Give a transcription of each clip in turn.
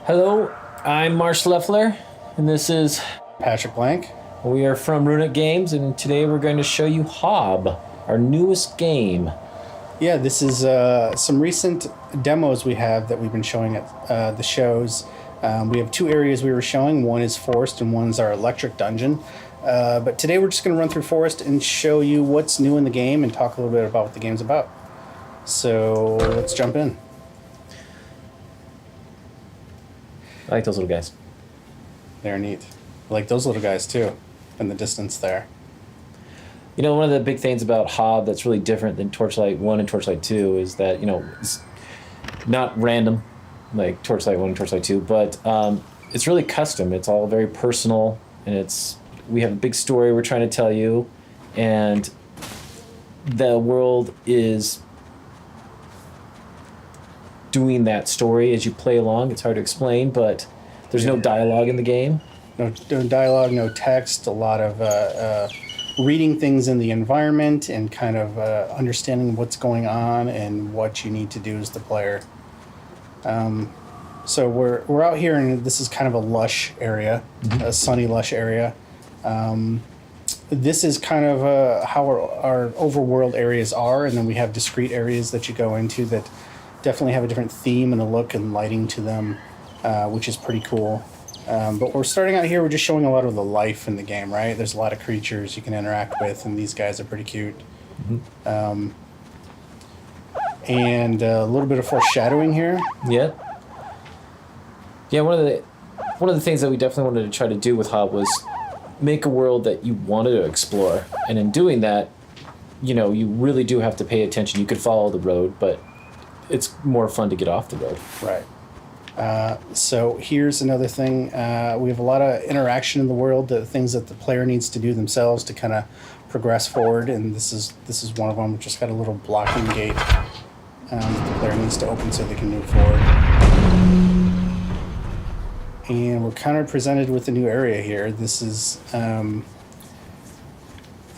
Hello, I'm Marsh Leffler, and this is Patrick Blank. we are from Runic Games, and today we're going to show you HOB, our newest game. Yeah, this is some recent demos we have that we've been showing at the shows. We have two areas we were showing. One is Forest and one's our Electric Dungeon. But today we're just going to run through Forest and show you what's new in the game and talk a little bit about what the game's about. So let's jump in. I like those little guys. They're neat. I like those little guys too, in the distance there. You know, one of the big things about HOB that's really different than Torchlight 1 and Torchlight 2 is that, it's not random like Torchlight 1 and Torchlight 2, but it's really custom. It's all very personal, and we have a big story we're trying to tell you, and the world is doing that story as you play along. It's hard to explain, but there's no dialogue in the game. No dialogue, no text, a lot of reading things in the environment and kind of understanding what's going on and what you need to do as the player. So we're out here, and this is kind of a lush area, a sunny, lush area. This is kind of how our overworld areas are, and then we have discrete areas that you go into that definitely have a different theme and a look and lighting to them, which is pretty cool. But we're starting out here, we're just showing a lot of the life in the game, right? There's a lot of creatures you can interact with, and these guys are pretty cute. And a little bit of foreshadowing here. Yeah. Yeah, one of the things that we definitely wanted to try to do with HOB was make a world that you wanted to explore. And in doing that, you really do have to pay attention. You could follow the road, but it's more fun to get off the road. Right. So here's another thing. We have a lot of interaction in the world, the things that the player needs to do themselves to kind of progress forward, and this is one of them. We just got a little blocking gate that the player needs to open so they can move forward. And we're kind of presented with a new area here. This is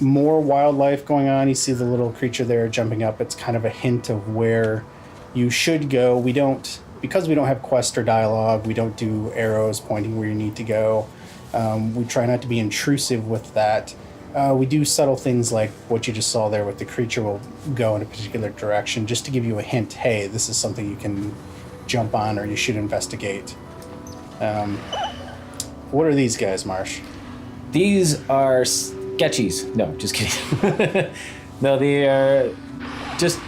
more wildlife going on. You see the little creature there jumping up. It's kind of a hint of where you should go. Because we don't have quest or dialogue, we don't do arrows pointing where you need to go. We try not to be intrusive with that. We do subtle things like what you just saw there with the creature will go in a particular direction just to give you a hint, hey, this is something you can jump on or you should investigate. What are these guys, Marsh? These are sketchies. No, just kidding. No, they are just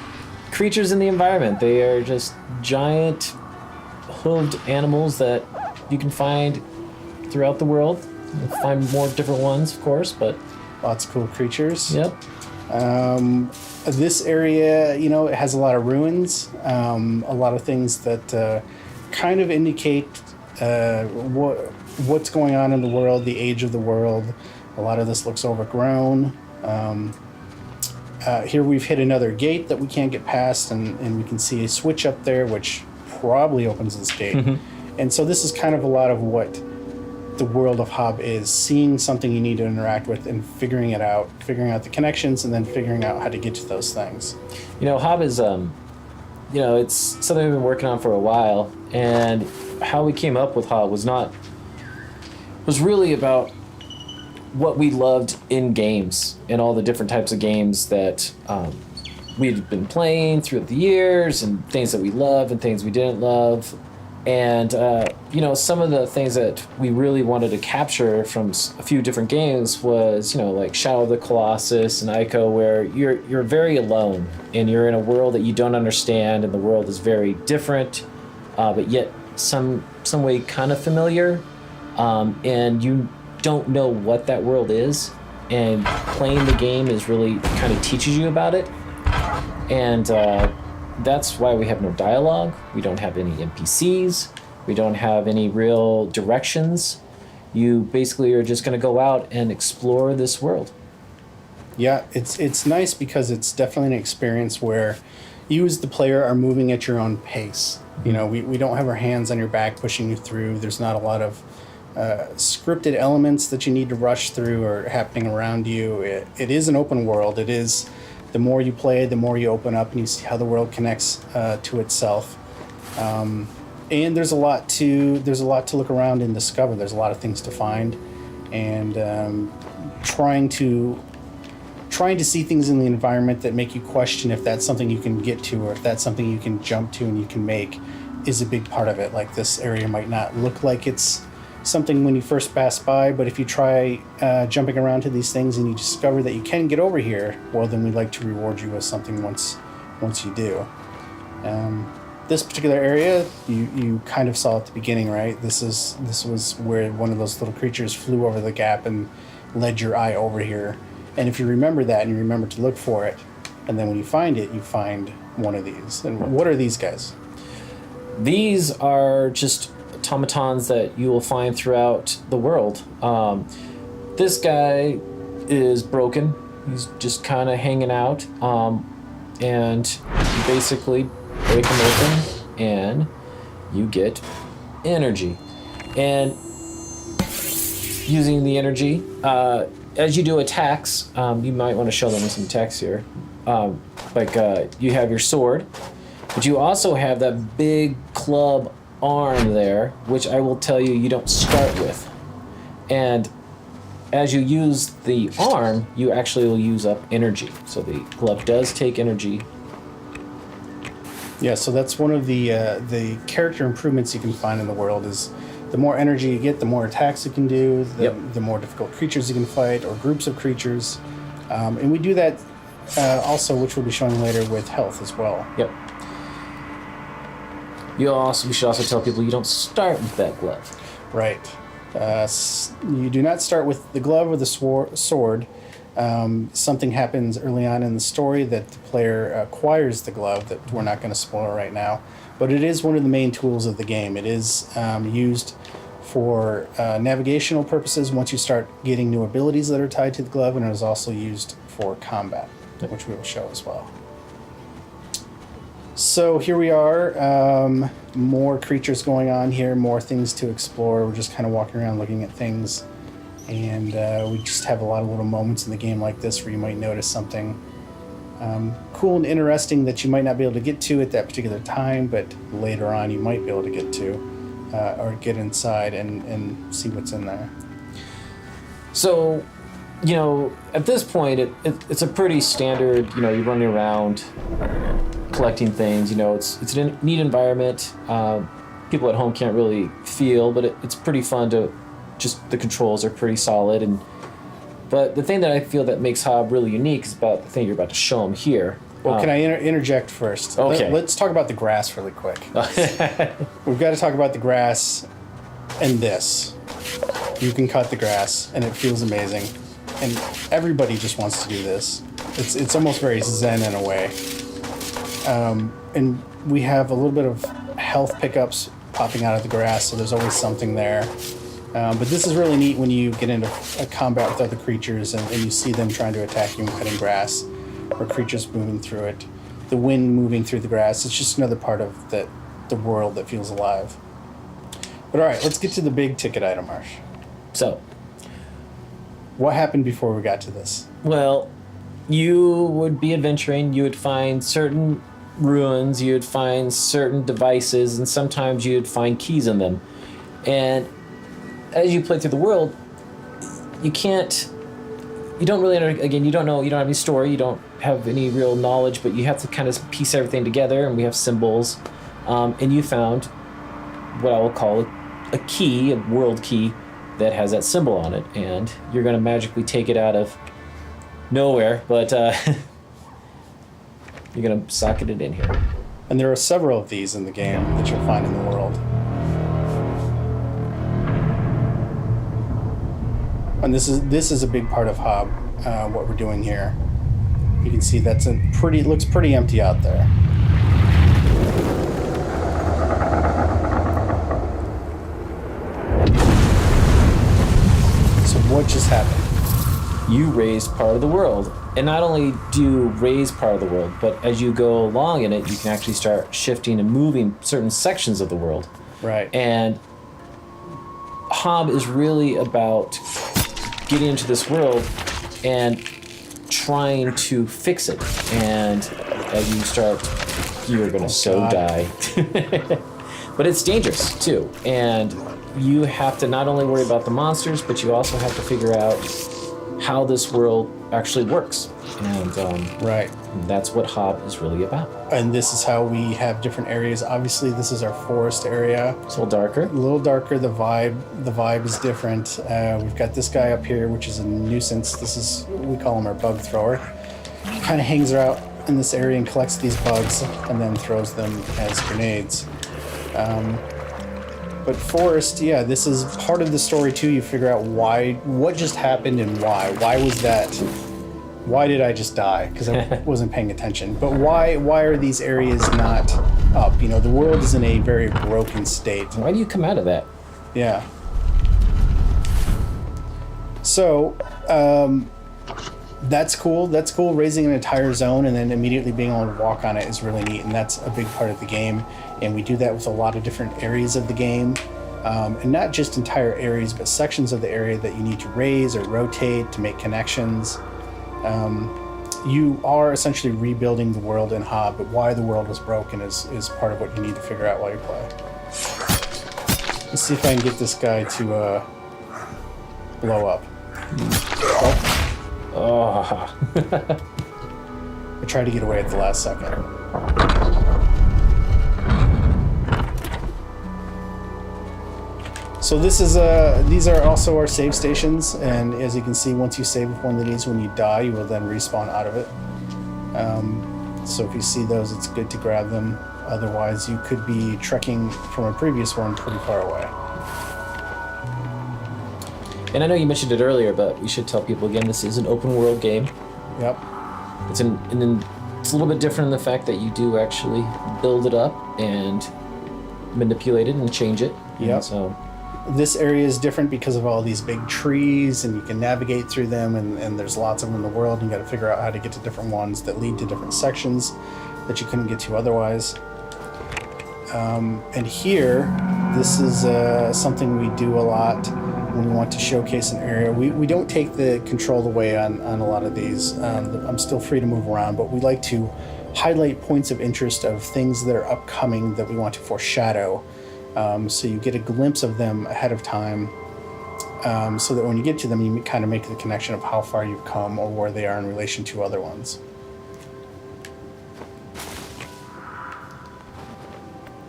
creatures in the environment. They are just giant hooved animals that you can find throughout the world. You'll find more different ones, of course, but Lots of cool creatures. yep. This area, it has a lot of ruins, a lot of things that kind of indicate what's going on in the world, the age of the world. A lot of this looks overgrown. Here we've hit another gate that we can't get past, and we can see a switch up there, which probably opens this gate. And so this is kind of a lot of what the world of HOB is, seeing something you need to interact with and figuring out the connections, and then figuring out how to get to those things. HOB is, it's something we've been working on for a while, and how we came up with HOB was really about what we loved in games and all the different types of games that we'd been playing throughout the years, and things that we loved and things we didn't love. And, some of the things that we really wanted to capture from a few different games was, like Shadow of the Colossus and Ico, where you're very alone and you're in a world that you don't understand, and the world is very different, but yet some way kind of familiar, and you don't know what that world is, and playing the game is really kind of teaches you about it. And that's why we have no dialogue. We don't have any NPCs. We don't have any real directions. You basically are just going to go out and explore this world. Yeah, it's nice because it's definitely an experience where you as the player are moving at your own pace. We don't have our hands on your back pushing you through. There's not a lot of scripted elements that you need to rush through or happening around you. It is an open world. It is, the more you play, the more you open up and you see how the world connects to itself. And there's a lot to look around and discover. There's a lot of things to find, and trying to see things in the environment that make you question if that's something you can get to or if that's something you can jump to and you can make is a big part of it. Like, this area might not look like it's something when you first pass by, but if you try jumping around to these things and you discover that you can get over here, well, then we'd like to reward you with something once you do. This particular area, you kind of saw at the beginning, right? This was where one of those little creatures flew over the gap and led your eye over here. And if you remember that and you remember to look for it, and then when you find it, you find one of these. And what are these guys? These are just automatons that you will find throughout the world. This guy is broken. He's just kind of hanging out. And you basically break him open and you get energy. And using the energy, as you do attacks, you might want to show them some attacks here. You have your sword, but you also have that big club arm there, which I will tell you don't start with. And as you use the arm, you actually will use up energy. So the glove does take energy. Yeah, so that's one of the character improvements you can find in the world is the more energy you get, the more attacks you can do, the more difficult creatures you can fight or groups of creatures. And we do that also, which we'll be showing later, with health as well. Yep. We should also tell people you don't start with that glove. Right. You do not start with the glove or the sword. Something happens early on in the story that the player acquires the glove that we're not going to spoil right now. But it is one of the main tools of the game. It is used for navigational purposes once you start getting new abilities that are tied to the glove, and it is also used for combat, which we will show as well. So here we are, more creatures going on here, more things to explore. We're just kind of walking around looking at things, and we just have a lot of little moments in the game like this where you might notice something cool and interesting that you might not be able to get to at that particular time, but later on you might be able to get to, or get inside and see what's in there. So, at this point, it's a pretty standard, you're running around collecting things, it's a neat environment. People at home can't really feel, but it's pretty fun the controls are pretty solid. But the thing that I feel that makes HOB really unique is about the thing you're about to show them here. Well, can I interject first? Okay. Let's talk about the grass really quick. We've got to talk about the grass and this. You can cut the grass, and it feels amazing. And everybody just wants to do this. It's almost very zen in a way. And we have a little bit of health pickups popping out of the grass, so there's always something there. But this is really neat when you get into a combat with other creatures and you see them trying to attack you and cutting grass, or creatures moving through it, the wind moving through the grass. It's just another part of the world that feels alive. But all right, let's get to the big ticket item, Marsh. So, what happened before we got to this? Well, you would be adventuring, you would find certain ruins, you would find certain devices, and sometimes you would find keys in them. And as you play through the world, you don't really, again, you don't have any story, you don't have any real knowledge, but you have to kind of piece everything together, and we have symbols. And you found what I will call a key, a world key, that has that symbol on it, and you're going to magically take it out of nowhere, but you're going to socket it in here. And there are several of these in the game that you'll find in the world. And this is a big part of HOB, what we're doing here. You can see it looks pretty empty out there. So what just happened? You raised part of the world. And not only do you raise part of the world, but as you go along in it, you can actually start shifting and moving certain sections of the world. Right. And HOB is really about getting into this world and trying to fix it. And as you start, you're going to die. But it's dangerous too, and you have to not only worry about the monsters, but you also have to figure out how this world actually works. And Right. that's what HOB is really about. And this is how we have different areas. Obviously, this is our forest area. It's a little darker. A little darker. The vibe is different. We've got this guy up here, which is a nuisance. We call him our bug thrower. He kind of hangs out in this area and collects these bugs and then throws them as grenades. But forest, yeah, this is part of the story too. You figure out what just happened and why. Why was that? Why did I just die? Because I wasn't paying attention. But why are these areas not up? You know, the world is in a very broken state. Why do you come out of that? Yeah. So, that's cool. That's cool. Raising an entire zone and then immediately being able to walk on it is really neat, and that's a big part of the game. And we do that with a lot of different areas of the game, and not just entire areas, but sections of the area that you need to raise or rotate to make connections. You are essentially rebuilding the world in HOB, but why the world was broken is part of what you need to figure out while you play. Let's see if I can get this guy to blow up. Oh. I tried to get away at the last second. So these are also our save stations, and as you can see, once you save with one of these, when you die, you will then respawn out of it. So if you see those, it's good to grab them. Otherwise, you could be trekking from a previous one pretty far away. And I know you mentioned it earlier, but we should tell people again, this is an open world game. Yep. It's a little bit different in the fact that you do actually build it up and manipulate it and change it. Yep. So this area is different because of all these big trees, and you can navigate through them, and there's lots of them in the world, and you got to figure out how to get to different ones that lead to different sections that you couldn't get to otherwise. And here, this is something we do a lot when we want to showcase an area. We don't take the control away on a lot of these. I'm still free to move around, but we like to highlight points of interest of things that are upcoming that we want to foreshadow. So you get a glimpse of them ahead of time, so that when you get to them, you kind of make the connection of how far you've come or where they are in relation to other ones.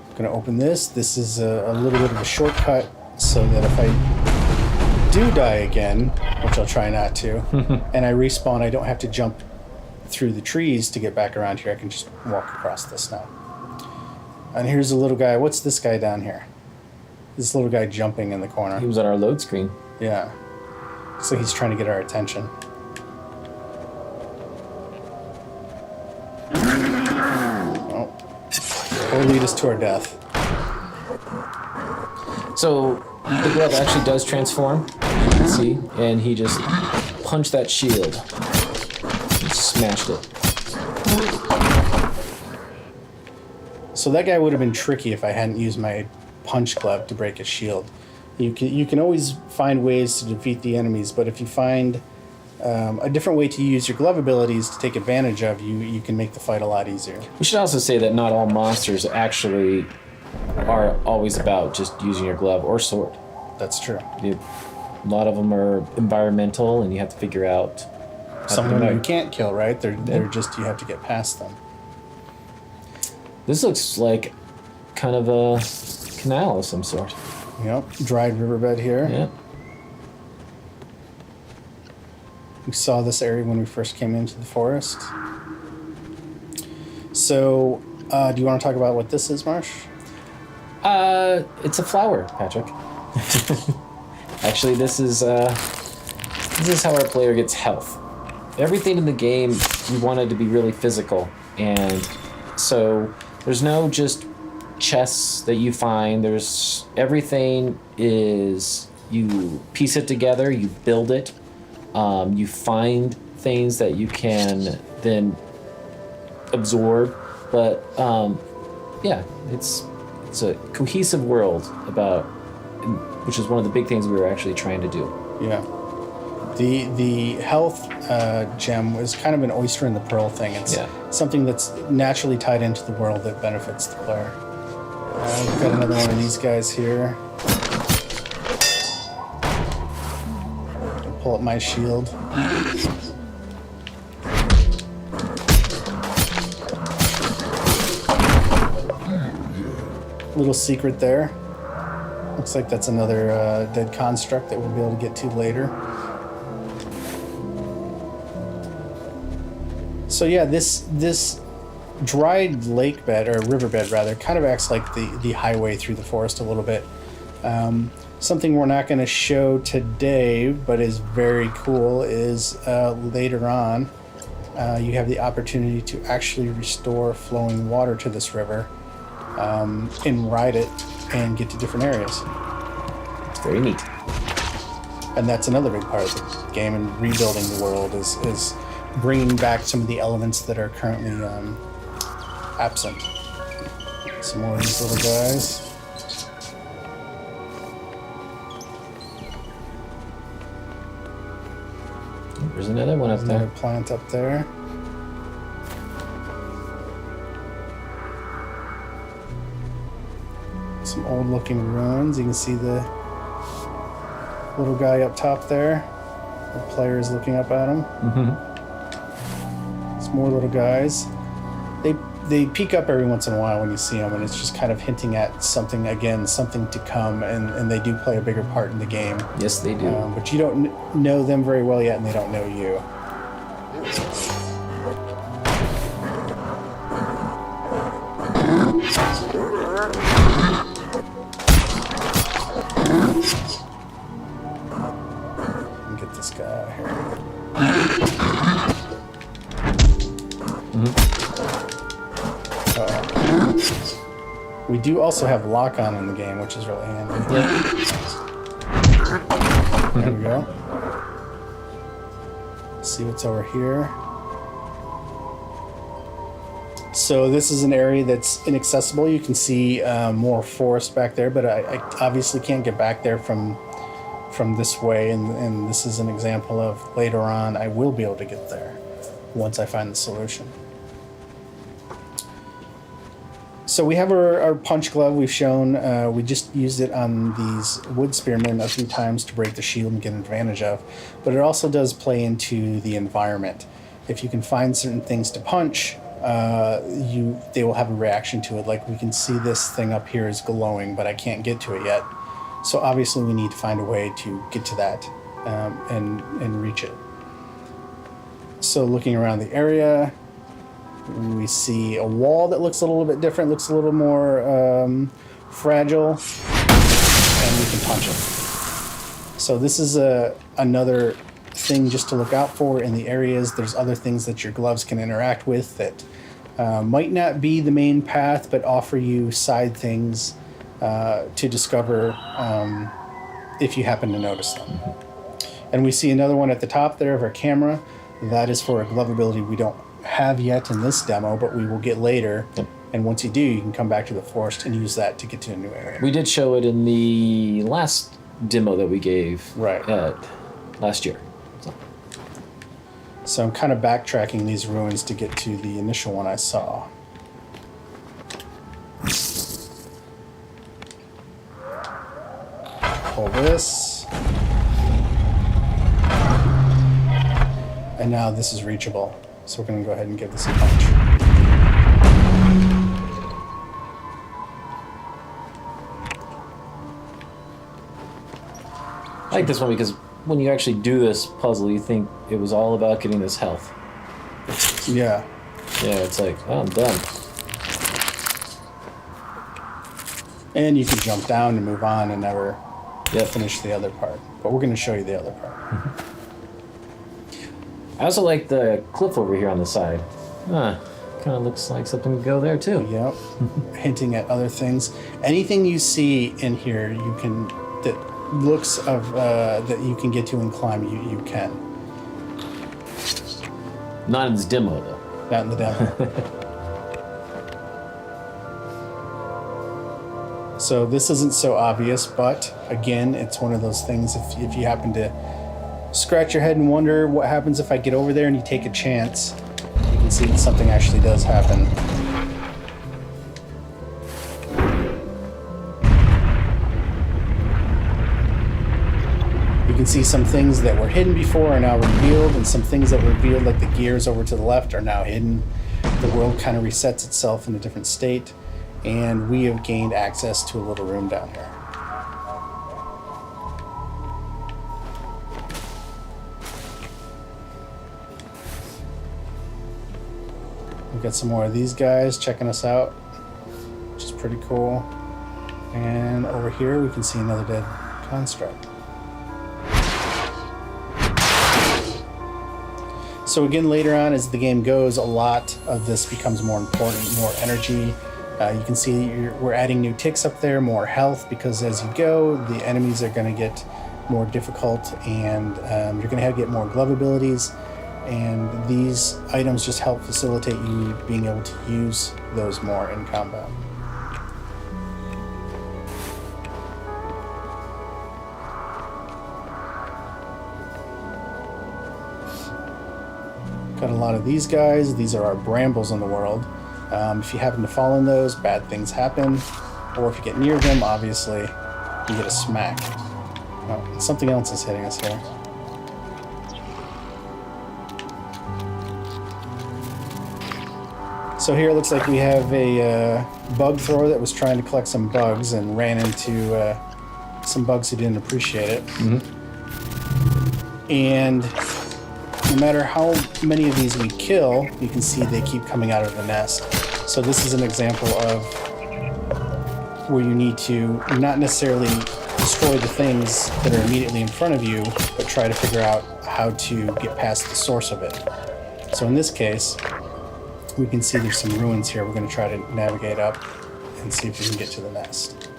I'm going to open this. This is a little bit of a shortcut so that if I do die again, which I'll try not to, and I respawn, I don't have to jump through the trees to get back around here. I can just walk across this now. And here's a little guy. What's this guy down here? This little guy jumping in the corner. he was on our load screen. Yeah. Looks like he's trying to get our attention. Oh. Or lead us to our death. So the glove actually does transform, you can see, and he just punched that shield and smashed it. So that guy would have been tricky if I hadn't used my punch glove to break his shield. You can always find ways to defeat the enemies, but if you find a different way to use your glove abilities to take advantage of, you can make the fight a lot easier. We should also say that not all monsters actually are always about just using your glove or sword. That's true. A lot of them are environmental, and you have to figure out Some of them you can't kill, right? They're just, you have to get past them. This looks like kind of a canal of some sort. Yep, dried riverbed here. Yeah. We saw this area when we first came into the forest. So, do you want to talk about what this is, Marsh? It's a flower, Patrick. Actually, this is how our player gets health. Everything in the game, we wanted to be really physical, and so there's no just chests that you find. There's everything is you piece it together, you build it, you find things that you can then absorb. But yeah, it's a cohesive world about, which is one of the big things we were actually trying to do. Yeah. The health gem was kind of an oyster in the pearl thing. It's something that's naturally tied into the world that benefits the player. We've got another one of these guys here. I'll pull up my shield. Little secret there. Looks like that's another dead construct that we'll be able to get to later. So yeah, this dried lake bed, or riverbed rather, kind of acts like the highway through the forest a little bit. Something we're not going to show today, but is very cool, is later on, you have the opportunity to actually restore flowing water to this river and ride it and get to different areas. It's very neat. And that's another big part of the game, and rebuilding the world is bringing back some of the elements that are currently absent. Some more of these little guys. There's another one up There's another there. plant up there. Some old looking ruins. You can see the little guy up top there. The player is looking up at him. Some more little guys. They peek up every once in a while when you see them, and it's just kind of hinting at something, again, something to come, and they do play a bigger part in the game. Yes, they do. But you don't know them very well yet, and they don't know you. Let me get this guy out of here. We do also have lock-on in the game, which is really handy. Yeah. There we go. See what's over here. So this is an area that's inaccessible. You can see more forest back there, but I obviously can't get back there from this way, and this is an example of later on I will be able to get there once I find the solution. So we have our punch glove we've shown. We just used it on these wood spearmen a few times to break the shield and get an advantage of. But it also does play into the environment. If you can find certain things to punch, they will have a reaction to it. Like we can see this thing up here is glowing, but I can't get to it yet. So obviously we need to find a way to get to that and reach it. So looking around the area, we see a wall that looks a little bit different, looks a little more fragile, and we can punch it. So this is another thing just to look out for in the areas. There's other things that your gloves can interact with that might not be the main path, but offer you side things to discover if you happen to notice them. And we see another one at the top there of our camera. That is for a glove ability we don't have yet in this demo, but we will get later. Yep. And once you do, you can come back to the forest and use that to get to a new area. We did show it in the last demo that we gave Right. last year. So I'm kind of backtracking these ruins to get to the initial one I saw. Pull this. And now this is reachable. So we're going to go ahead and give this a punch. I like this one because when you actually do this puzzle, you think it was all about getting this health. Yeah. Yeah, it's like, oh, I'm done. And you can jump down and move on and never Yep. finish the other part. But we're going to show you the other part. I also like the cliff over here on the side. Kind of looks like something to go there too. Yep. Hinting at other things. Anything you see in here, you can that looks of that you can get to and climb. You can. Not in this demo though. Not in the demo. So this isn't so obvious, but again, it's one of those things. If you happen to scratch your head and wonder what happens if I get over there and you take a chance, you can see that something actually does happen. You can see some things that were hidden before are now revealed, and some things that were revealed, like the gears over to the left, are now hidden. The world kind of resets itself in a different state, and we have gained access to a little room down here. We've got some more of these guys checking us out, which is pretty cool. And over here we can see another dead construct. So again, later on as the game goes, a lot of this becomes more important, more energy. You can see we're adding new ticks up there, more health, because as you go, the enemies are going to get more difficult, and you're going to get more glove abilities. And these items just help facilitate you being able to use those more in combat. Got a lot of these guys. These are our brambles in the world. If you happen to fall in those, bad things happen. Or if you get near them, obviously, you get a smack. Oh, something else is hitting us here. So here it looks like we have a bug thrower that was trying to collect some bugs and ran into some bugs who didn't appreciate it. And no matter how many of these we kill, you can see they keep coming out of the nest. So this is an example of where you need to not necessarily destroy the things that are immediately in front of you, but try to figure out how to get past the source of it. So in this case, we can see there's some ruins here. We're going to try to navigate up and see if we can get to the nest.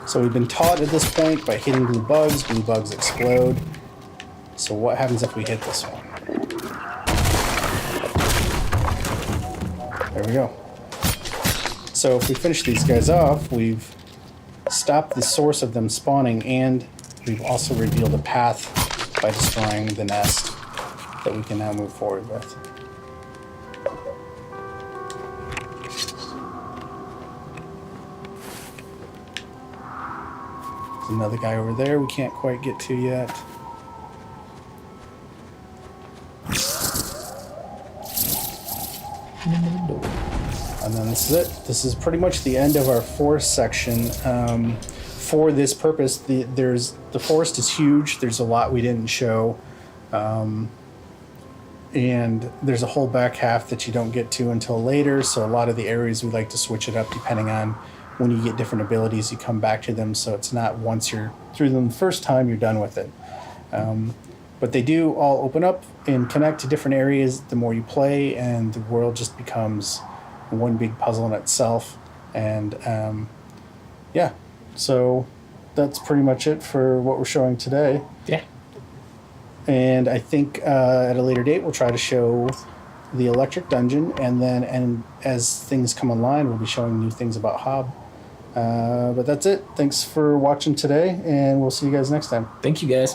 So we've been taught at this point by hitting blue bugs explode. So what happens if we hit this one? There we go. So if we finish these guys off, we've stopped the source of them spawning, and we've also revealed a path by destroying the nest that we can now move forward with. There's another guy over there we can't quite get to yet. And then this is it. This is pretty much the end of our forest section. For this purpose, the forest is huge. There's a lot we didn't show. And there's a whole back half that you don't get to until later. So a lot of the areas we like to switch it up depending on when you get different abilities, you come back to them. So it's not once you're through them the first time, you're done with it. But they do all open up and connect to different areas the more you play, and the world just becomes one big puzzle in itself. And yeah, so that's pretty much it for what we're showing today. Yeah. And I think at a later date we'll try to show the electric dungeon, and as things come online we'll be showing new things about HOB. But that's it. Thanks for watching today, and we'll see you guys next time. Thank you, guys.